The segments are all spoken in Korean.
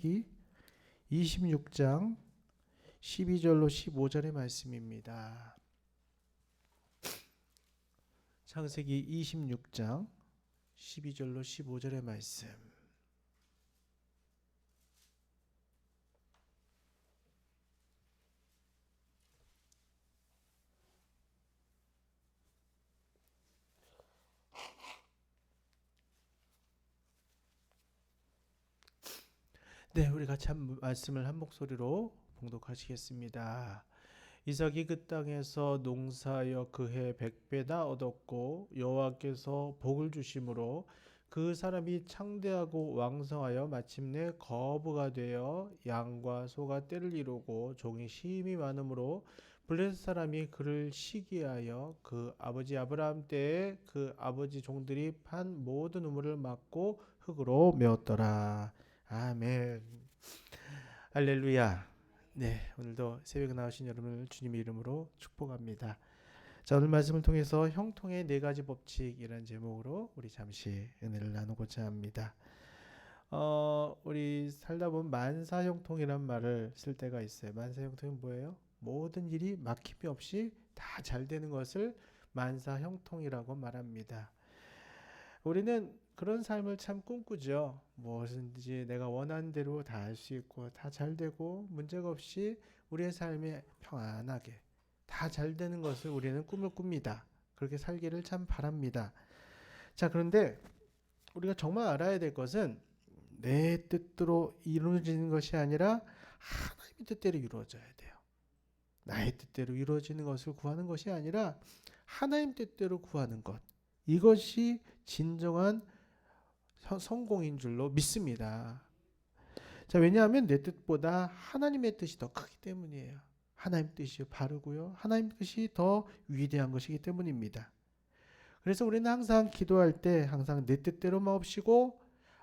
창세기 26장 12절로 15절의 말씀입니다. 창세기 26장 12절로 15절의 말씀. 네, 우리 같이 말씀을 한 목소리로 봉독하시겠습니다. 이삭이 그 땅에서 농사하여 그 해 100배나 얻었고 여호와께서 복을 주심으로 그 사람이 창대하고 왕성하여 마침내 거부가 되어 양과 소가 떼를 이루고 종이 심히 많으므로 블레셋 사람이 그를 시기하여 그 아버지 아브라함 때에 그 아버지 종들이 판 모든 우물을 막고 흙으로 메웠더라. 아멘. 할렐루야. 네, 오늘도 새벽에 나오신 여러분을 주님의 이름으로 축복합니다. 자, 오늘 말씀을 통해서 형통의 네 가지 법칙이라는 제목으로 우리 잠시 은혜를 나누고자 합니다. 우리 살다 보면 만사형통이란 말을 쓸 때가 있어요. 만사형통은 뭐예요? 모든 일이 막힘이 없이 다 잘 되는 것을 만사형통이라고 말합니다. 우리는 그런 삶을 참 꿈꾸죠. 무엇인지 내가 원하는 대로 다 할 수 있고 다 잘 되고 문제가 없이 우리의 삶이 평안하게 다 잘 되는 것을 우리는 꿈을 꿉니다. 그렇게 살기를 참 바랍니다. 자, 그런데 우리가 정말 알아야 될 것은 내 뜻대로 이루어지는 것이 아니라 하나님의 뜻대로 이루어져야 돼요. 나의 뜻대로 이루어지는 것을 구하는 것이 아니라 하나님 뜻대로 구하는 것. 이것이 진정한 성공인 줄로 믿습니다. 자, 왜냐하면 내 뜻보다 하나님의 뜻이 더 크기 때문이에요. 하나님 뜻이 바르고요. 하나님 뜻이 더 위대한 것이기 때문입니다. 그래서 우리는 항상 기도할 때 항상 내 뜻대로 마옵시고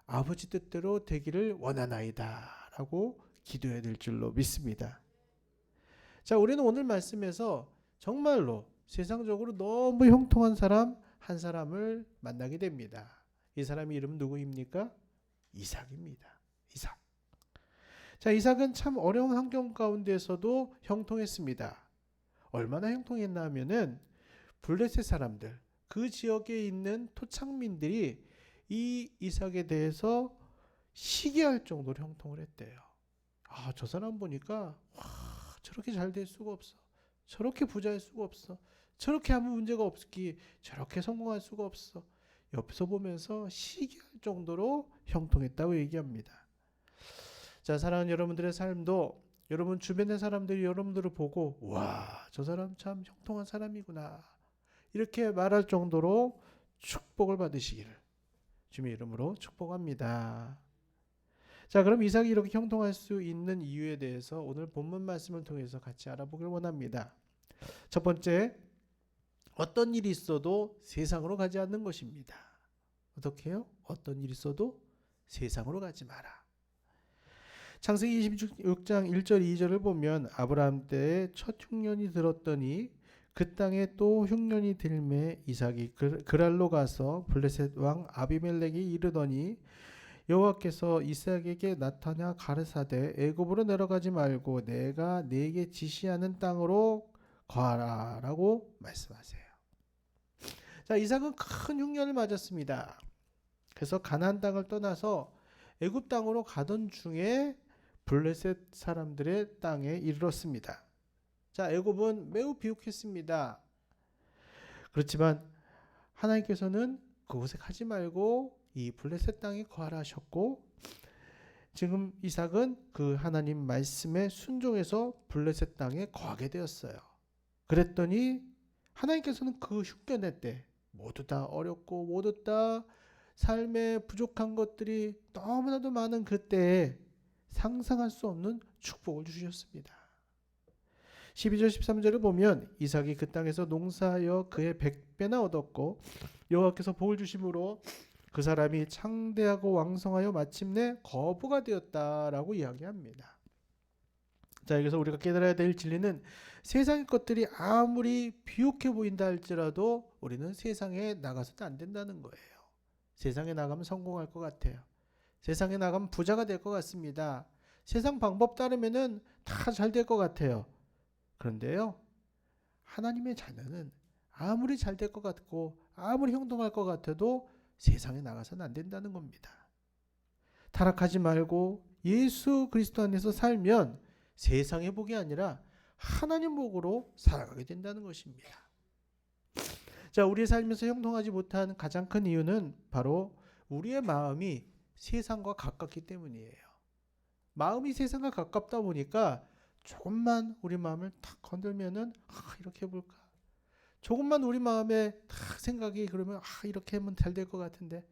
아버지 뜻대로 되기를 원하나이다 라고 기도해야 될 줄로 믿습니다. 자, 우리는 오늘 말씀에서 정말로 세상적으로 너무 형통한 사람 한 사람을 만나게 됩니다. 이 사람의 이름은 누구입니까? 이삭입니다. 이삭. 자, 이삭은 참 어려운 환경 가운데서도 형통했습니다. 얼마나 형통했나 하면은 블레셋 사람들, 그 지역에 있는 토착민들이 이 이삭에 대해서 시기할 정도로 형통을 했대요. 아, 저 사람 보니까 와, 저렇게 잘 될 수가 없어. 저렇게 부자일 수가 없어. 저렇게 아무 문제가 없기 저렇게 성공할 수가 없어. 옆에서 보면서 시기할 정도로 형통했다고 얘기합니다. 자, 사랑하는 여러분들의 삶도 여러분 주변의 사람들이 여러분들을 보고 와, 저 사람 참 형통한 사람이구나 이렇게 말할 정도로 축복을 받으시기를 주님의 이름으로 축복합니다. 자, 그럼 이삭이 이렇게 형통할 수 있는 이유에 대해서 오늘 본문 말씀을 통해서 같이 알아보길 원합니다. 첫 번째, 어떤 일이 있어도 세상으로 가지 않는 것입니다. 어떻게 해요? 어떤 일이 있어도 세상으로 가지 마라. 창세기 26장 1절 2절을 보면 아브라함 때에 첫 흉년이 들었더니 그 땅에 또 흉년이 들매 이삭이 그랄로 가서 블레셋 왕 아비멜렉이 이르더니 여호와께서 이삭에게 나타나 가르사대 애굽으로 내려가지 말고 내가 네게 지시하는 땅으로 거하라 라고 말씀하세요. 자, 이삭은 큰 흉년을 맞았습니다. 그래서 가나안 땅을 떠나서 애굽 땅으로 가던 중에 블레셋 사람들의 땅에 이르렀습니다. 자, 애굽은 매우 비옥했습니다. 그렇지만 하나님께서는 그곳에 가지 말고 이 블레셋 땅에 거하라 하셨고 지금 이삭은 그 하나님 말씀에 순종해서 블레셋 땅에 거하게 되었어요. 그랬더니 하나님께서는 그 흉년의 때 모두 다 어렵고 모두 다 삶에 부족한 것들이 너무나도 많은 그때에 상상할 수 없는 축복을 주셨습니다. 12절 13절을 보면 이삭이 그 땅에서 농사하여 그의 100배나 얻었고 여호와께서 복을 주심으로 그 사람이 창대하고 왕성하여 마침내 거부가 되었다라고 이야기합니다. 자, 여기서 우리가 깨달아야 될 진리는 세상의 것들이 아무리 비옥해 보인다 할지라도 우리는 세상에 나가서도 안 된다는 거예요. 세상에 나가면 성공할 것 같아요. 세상에 나가면 부자가 될 것 같습니다. 세상 방법 따르면은 다 잘 될 것 같아요. 그런데요, 하나님의 자녀는 아무리 잘 될 것 같고 아무리 형통할 것 같아도 세상에 나가서는 안 된다는 겁니다. 타락하지 말고 예수 그리스도 안에서 살면 세상의 복이 아니라 하나님 복으로 살아가게 된다는 것입니다. 자, 우리의 삶에서 형통하지 못한 가장 큰 이유는 바로 우리의 마음이 세상과 가깝기 때문이에요. 마음이 세상과 가깝다 보니까 조금만 우리 마음을 탁 건들면은 이렇게 해볼까? 조금만 우리 마음에 탁 생각이 그러면 이렇게 하면 잘 될 것 같은데,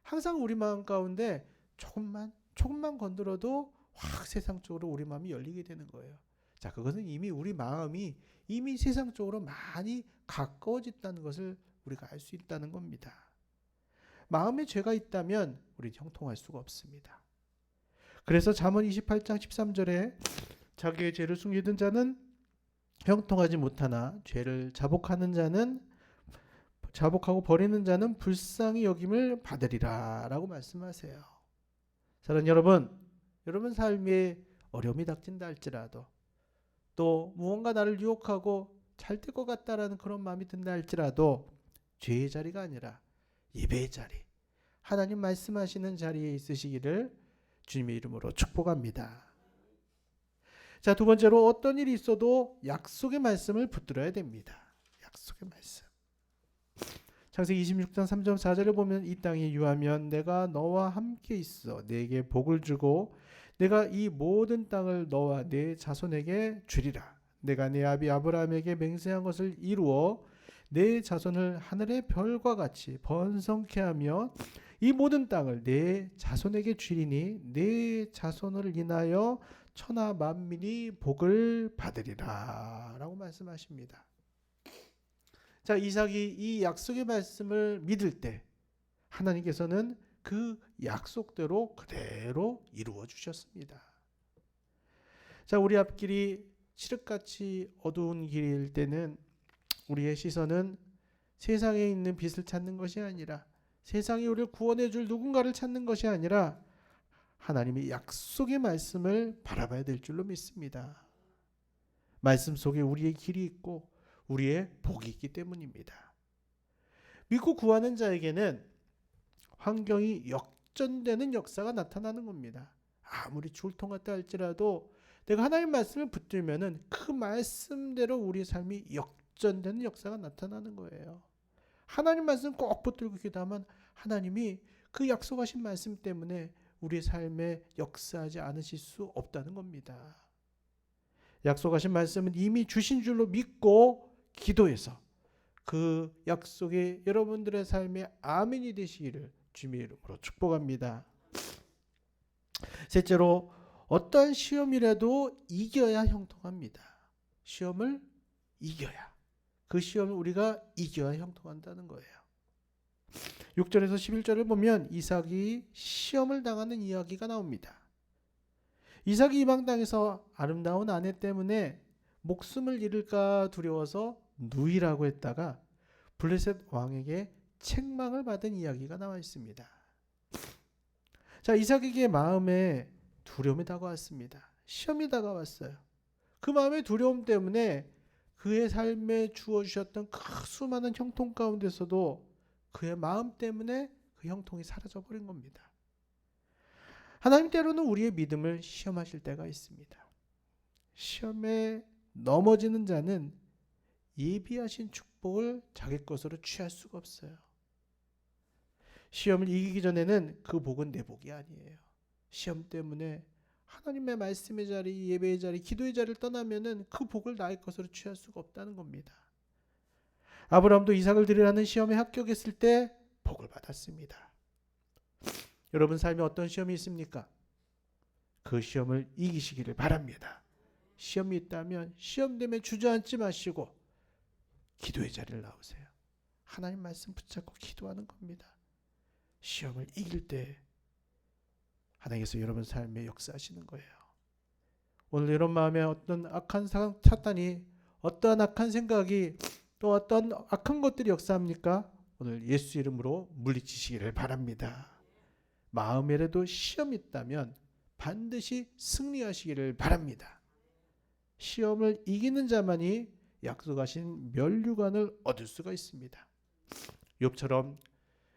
항상 우리 마음 가운데 조금만 건드려도 확 세상 쪽으로 우리 마음이 열리게 되는 거예요. 자, 그것은 이미 우리 마음이 이미 세상 쪽으로 많이 가까워졌다는 것을 우리가 알 수 있다는 겁니다. 마음에 죄가 있다면 우리는 형통할 수가 없습니다. 그래서 잠언 28장 13절에 자기의 죄를 숨기던 자는 형통하지 못하나 죄를 자복하고 버리는 자는 불쌍히 여김을 받으리라 라고 말씀하세요. 사랑하는 여러분 삶에 어려움이 닥친다 할지라도, 또 무언가 나를 유혹하고 잘 될 것 같다라는 그런 마음이 든다 할지라도 죄의 자리가 아니라 예배의 자리, 하나님 말씀하시는 자리에 있으시기를 주님의 이름으로 축복합니다. 자, 두 번째로 어떤 일이 있어도 약속의 말씀을 붙들어야 됩니다. 약속의 말씀. 창세기 26장 3절 4절을 보면 이 땅에 유하면 내가 너와 함께 있어 내게 복을 주고 내가 이 모든 땅을 너와 네 자손에게 주리라. 내가 내 아비 아브라함에게 맹세한 것을 이루어 내 자손을 하늘의 별과 같이 번성케 하며 이 모든 땅을 내 자손에게 주리니 내 자손을 인하여 천하 만민이 복을 받으리라 라고 말씀하십니다. 자, 이삭이 이 약속의 말씀을 믿을 때 하나님께서는 그 약속대로 그대로 이루어 주셨습니다. 자, 우리 앞길이 칠흑같이 어두운 길일 때는 우리의 시선은 세상에 있는 빛을 찾는 것이 아니라, 세상이 우리를 구원해 줄 누군가를 찾는 것이 아니라 하나님의 약속의 말씀을 바라봐야 될 줄로 믿습니다. 말씀 속에 우리의 길이 있고 우리의 복이 있기 때문입니다. 믿고 구하는 자에게는 환경이 역전되는 역사가 나타나는 겁니다. 아무리 죽을 같다 할지라도 내가 하나님 말씀을 붙들면은 그 말씀대로 우리의 삶이 역전되는 역사가 나타나는 거예요. 하나님 말씀 꼭 붙들고 기도하면 하나님이 그 약속하신 말씀 때문에 우리의 삶에 역사하지 않으실 수 없다는 겁니다. 약속하신 말씀은 이미 주신 줄로 믿고 기도해서 그 약속에 여러분들의 삶에 아멘이 되시기를 주님의 이름으로 축복합니다. 셋째로, 어떠한 시험이라도 이겨야 형통합니다. 시험을 이겨야, 그 시험을 우리가 이겨야 형통한다는 거예요. 6절에서 11절을 보면 이삭이 시험을 당하는 이야기가 나옵니다. 이삭이 이방 땅에서 아름다운 아내 때문에 목숨을 잃을까 두려워서 누이라고 했다가 블레셋 왕에게 책망을 받은 이야기가 나와 있습니다. 자, 이삭에게 마음에 두려움이 다가왔습니다. 시험이 다가왔어요. 그 마음의 두려움 때문에 그의 삶에 주어주셨던 그 수많은 형통 가운데서도 그의 마음 때문에 그 형통이 사라져버린 겁니다. 하나님 때로는 우리의 믿음을 시험하실 때가 있습니다. 시험에 넘어지는 자는 예비하신 축복을 자기 것으로 취할 수가 없어요. 시험을 이기기 전에는 그 복은 내 복이 아니에요. 시험 때문에 하나님의 말씀의 자리, 예배의 자리, 기도의 자리를 떠나면은 그 복을 나의 것으로 취할 수가 없다는 겁니다. 아브라함도 이삭을 드리라는 시험에 합격했을 때 복을 받았습니다. 여러분 삶에 어떤 시험이 있습니까? 그 시험을 이기시기를 바랍니다. 시험이 있다면 시험 때문에 주저앉지 마시고 기도의 자리를 나오세요. 하나님 말씀 붙잡고 기도하는 겁니다. 시험을 이길 때 하나님께서 여러분 삶에 역사하시는 거예요. 오늘 여러분 마음에 어떤 악한 사탄이, 어떤 악한 생각이, 또 어떤 악한 것들이 역사합니까? 오늘 예수 이름으로 물리치시기를 바랍니다. 마음에라도 시험이 있다면 반드시 승리하시기를 바랍니다. 시험을 이기는 자만이 약속하신 면류관을 얻을 수가 있습니다. 욥처럼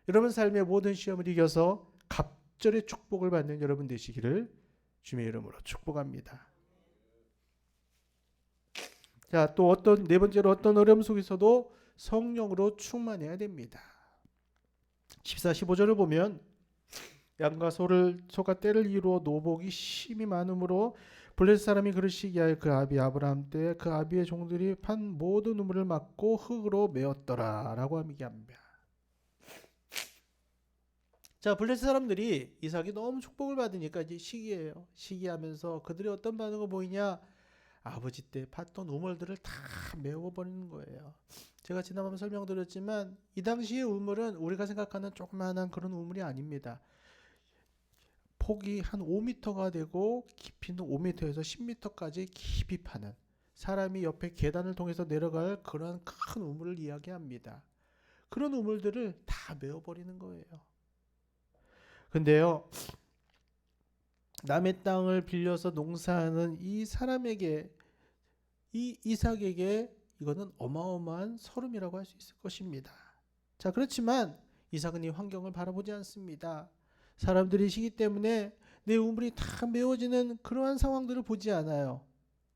여러분 삶의 모든 시험을 이겨서 갑절의 축복을 받는 여러분 되시기를 주님의 이름으로 축복합니다. 자, 또 네 번째로 어떤 어려움 속에서도 성령으로 충만해야 됩니다. 14, 15절을 보면 양과 소가 떼를 이루어 노복이 심히 많으므로 블레셋 사람이 그를 시기하여 그 아비 아브라함 때에 그 아비의 종들이 판 모든 우물을 막고 흙으로 메었더라 라고 얘기합니다. 자, 블레셋 사람들이 이삭이 너무 축복을 받으니까 이제 시기해요. 시기하면서 그들이 어떤 반응을 보이냐? 아버지 때 팠던 우물들을 다 메워버리는 거예요. 제가 지난번에 설명드렸지만 이 당시의 우물은 우리가 생각하는 조그마한 그런 우물이 아닙니다. 폭이 한 5m가 되고 깊이는 5m에서 10m까지 깊이 파는, 사람이 옆에 계단을 통해서 내려갈 그런 큰 우물을 이야기합니다. 그런 우물들을 다 메워버리는 거예요. 근데요, 남의 땅을 빌려서 농사하는 이 사람에게, 이 이삭에게 이거는 어마어마한 서름이라고 할 수 있을 것입니다. 자, 그렇지만 이삭은 이 환경을 바라보지 않습니다. 사람들이시기 때문에 내 우물이 다 메워지는 그러한 상황들을 보지 않아요.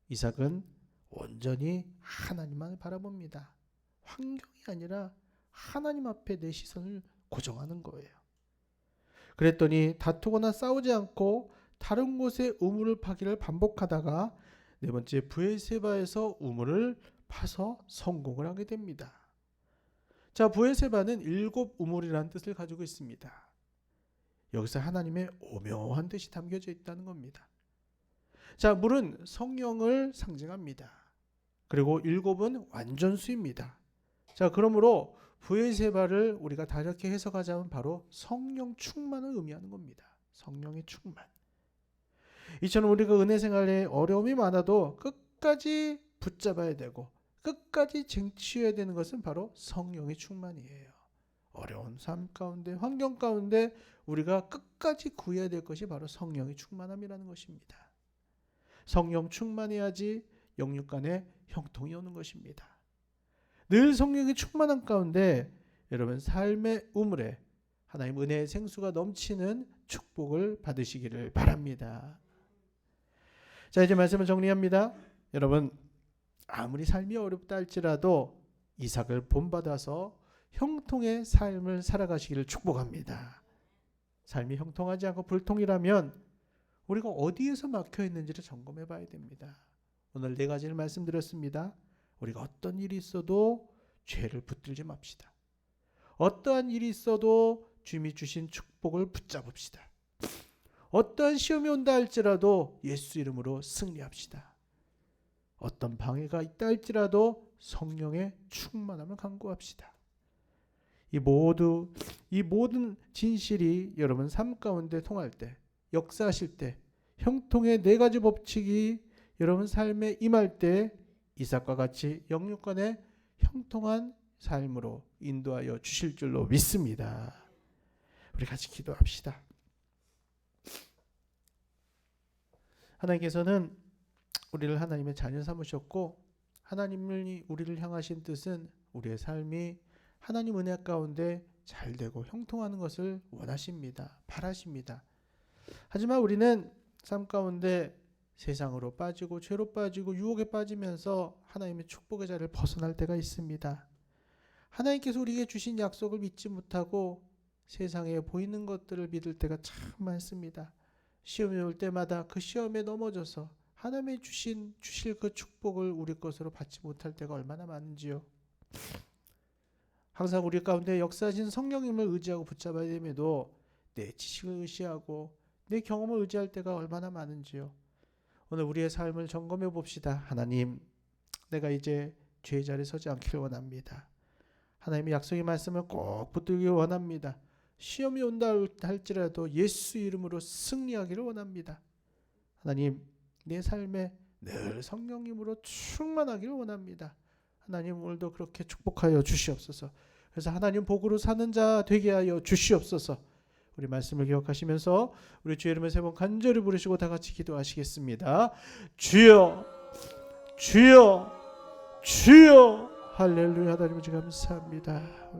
이삭은 온전히 하나님만을 바라봅니다. 환경이 아니라 하나님 앞에 내 시선을 고정하는 거예요. 그랬더니 다투거나 싸우지 않고 다른 곳에 우물을 파기를 반복하다가 네 번째 브엘세바에서 우물을 파서 성공을 하게 됩니다. 자, 브엘세바는 7 우물이라는 뜻을 가지고 있습니다. 여기서 하나님의 오묘한 뜻이 담겨져 있다는 겁니다. 자, 물은 성령을 상징합니다. 그리고 7은 완전수입니다. 자, 그러므로 브엘세바를 우리가 다르게 해석하자면 바로 성령 충만을 의미하는 겁니다. 성령의 충만. 이처럼 우리가 은혜 생활에 어려움이 많아도 끝까지 붙잡아야 되고 끝까지 쟁취해야 되는 것은 바로 성령의 충만이에요. 어려운 삶 가운데, 환경 가운데 우리가 끝까지 구해야 될 것이 바로 성령의 충만함이라는 것입니다. 성령 충만해야지 영육 간에 형통이 오는 것입니다. 늘 성령의 충만함 가운데 여러분 삶의 우물에 하나님 은혜의 생수가 넘치는 축복을 받으시기를 바랍니다. 자, 이제 말씀을 정리합니다. 여러분, 아무리 삶이 어렵다 할지라도 이삭을 본받아서 형통의 삶을 살아가시기를 축복합니다. 삶이 형통하지 않고 불통이라면 우리가 어디에서 막혀 있는지를 점검해 봐야 됩니다. 오늘 4가지를 말씀드렸습니다. 우리가 어떤 일이 있어도 죄를 붙들지 맙시다. 어떠한 일이 있어도 주님이 주신 축복을 붙잡읍시다. 어떠한 시험이 온다 할지라도 예수 이름으로 승리합시다. 어떤 방해가 있다 할지라도 성령의 충만함을 간구합시다. 이 모든 진실이 여러분 삶 가운데 통할 때, 역사하실 때, 형통의 4가지 법칙이 여러분 삶에 임할 때 이삭과 같이 영육간의 형통한 삶으로 인도하여 주실 줄로 믿습니다. 우리 같이 기도합시다. 하나님께서는 우리를 하나님의 자녀 삼으셨고 하나님이 우리를 향하신 뜻은 우리의 삶이 하나님 은혜 가운데 잘되고 형통하는 것을 원하십니다. 바라십니다. 하지만 우리는 삶 가운데 세상으로 빠지고 죄로 빠지고 유혹에 빠지면서 하나님의 축복의 자리를 벗어날 때가 있습니다. 하나님께서 우리에게 주신 약속을 믿지 못하고 세상에 보이는 것들을 믿을 때가 참 많습니다. 시험이 올 때마다 그 시험에 넘어져서 하나님이 주실 그 축복을 우리 것으로 받지 못할 때가 얼마나 많은지요. 항상 우리 가운데 역사하신 성령님을 의지하고 붙잡아야 됨에도 내 지식을 의지하고 내 경험을 의지할 때가 얼마나 많은지요. 오늘 우리의 삶을 점검해 봅시다. 하나님, 내가 이제 죄의 자리에 서지 않기를 원합니다. 하나님의 약속의 말씀을 꼭 붙들기 원합니다. 시험이 온다 할지라도 예수 이름으로 승리하기를 원합니다. 하나님, 내 삶에 늘 성령님으로 충만하기를 원합니다. 하나님, 오늘도 그렇게 축복하여 주시옵소서. 그래서 하나님 복으로 사는 자 되게 하여 주시옵소서. 우리 말씀을 기억하시면서 우리 주의 이름을 세 번 간절히 부르시고 다 같이 기도하시겠습니다. 주여, 주여, 주여. 할렐루야. 하나님 아버지 감사합니다.